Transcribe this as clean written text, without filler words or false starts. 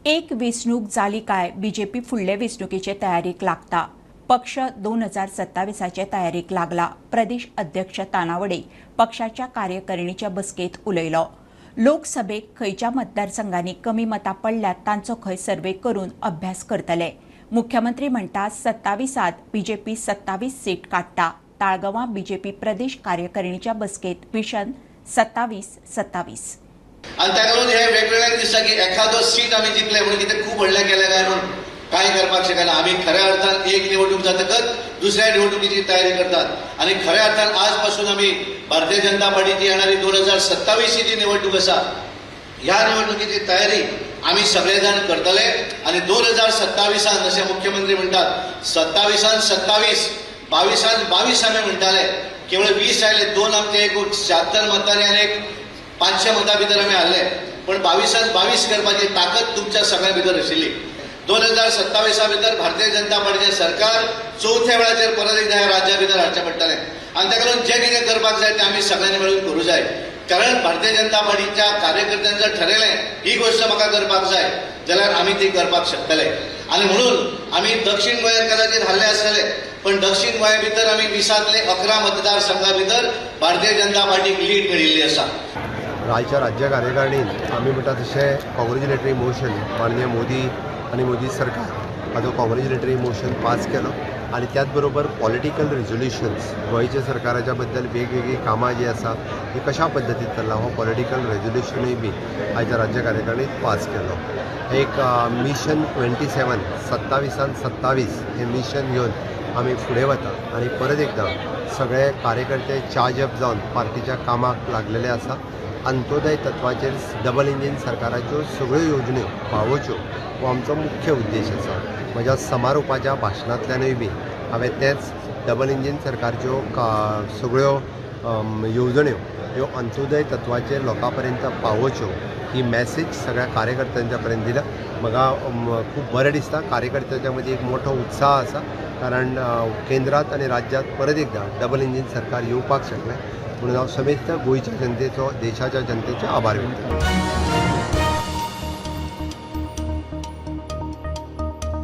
एक वेंचणूक जाली काय बीजेपी फुडले वेंचणुकेचे तयारीक लागता। पक्ष 2027चे तयारीक लागला। प्रदेश अध्यक्ष तानावडे पक्षाच्या कार्यकारिणीच्या बसकेत उलयलो। लोकसभेक खंयच्या मतदारसंघांनी कमी मतां पडल्यात तांचो खंय सर्वे करून अभ्यास करतले। मुख्यमंत्री म्हणटा 27त बीजेपी 27 सीट काडटा। ताळगांवां बीजेपी प्रदेश कार्यकारिणीच्या बसकेत विशन 27-27। आणि त्याकडून हे वेगवेगळ्या दिसता की एखादो सीट आम्ही जिंकले म्हणून किती खूप व्हडलें केलें काय म्हणून काय करपाक शकना। आम्ही खऱ्या अर्थान एक निवडणूक जातकच दुसऱ्या निवडणुकीची तयारी करतात आणि खऱ्या अर्थान आजपासून आम्ही भारतीय जनता पार्टीची येणारी 2027 ही जी निवडणूक आसा ह्या निवडणुकीची तयारी आम्ही सगळेजण करतले आणि 2027 जसे मुख्यमंत्री म्हणतात 27-27 22 आम्ही म्हणटाले केवळ 20 आयले 2 आमचे एक 76 मतांनी आणि एक 500 मतां भितर आम्ही हारले पण 22 करपाची ताकद तुमच्या सगळ्या भितर आशिल्ली। 2027 भितर भारतीय जनता पार्टीचे सरकार चौथ्या वेळाचेर परत एकदा ह्या राज्या भितर हाडचें पडटलें आणि त्या लागून जे कितें करपाक जाय तें आमी सगळ्यांनी मेळून करूं जाय। कारण भारतीय जनता पार्टीच्या कार्यकर्त्यांनी जर ठरयलें ही गोष्ट म्हाका करपाक जाय जाल्यार आमी ती करपाक शकतले आणि म्हणून आमी दक्षिण गोंयांत कदाचित हारले आसतले पण दक्षिण गोंया भितर आमी 20तले 11 मतदारसंघां भितर भारतीय जनता पार्टीक लीड मेळिल्ली आसा। आयच्या राज्य कार्यकारिणीत आमी म्हणटा तशें कॉंग्रेच्युलेटरी मोशन माननीय मोदी आनी मोदी सरकार हाजो कॉंग्रेच्युलेटरी मोशन पास केलो आणि त्याच बरोबर पॉलिटिकल रेझोल्युशन्स गोंयच्या सरकाराच्या बद्दल वेगवेगळी कामां जी आसा ती कशा पद्दतीन चल्ला हो पॉलिटिकल रेझोल्युशनूय बी आयच्या राज्य कार्यकारिणीत पास केलो। एक मिशन 27 हे मिशन घेवन आमी फुडें वता आणि परत एकदा सगळे कार्यकर्ते चार्ज अप जावन पार्टीच्या कामाक लागलेले आसा। अंत्योदय तत्वाचेर डबल इंजीन सरकाराच्यो सगळ्यो योजन्यो पावोवच्यो हो आमचो मुख्य उद्देश आसा। म्हज्या समारोपाच्या भाशणांतल्यानूय बी हांवें तेंच डबल इंजीन सरकारच्यो सगळ्यो येवजण्यो ह्यो अंत्योदय तत्वाचेर लोकां पर्यंत पावोवच्यो ही मॅसेज सगळ्या कार्यकर्त्यांच्या पर्यंत दिल्या। म्हाका खूब बरें दिसता कार्यकर्त्यांच्या मदीं एक मोठो उत्साह आसा कारण केंद्रांत आनी राज्यांत परत एकदा डबल इंजीन सरकार येवपाक शकलें म्हणून हांव समेस्त गोंयच्या जनतेचो देशाच्या जनतेचो आभार व्यक्त करतां।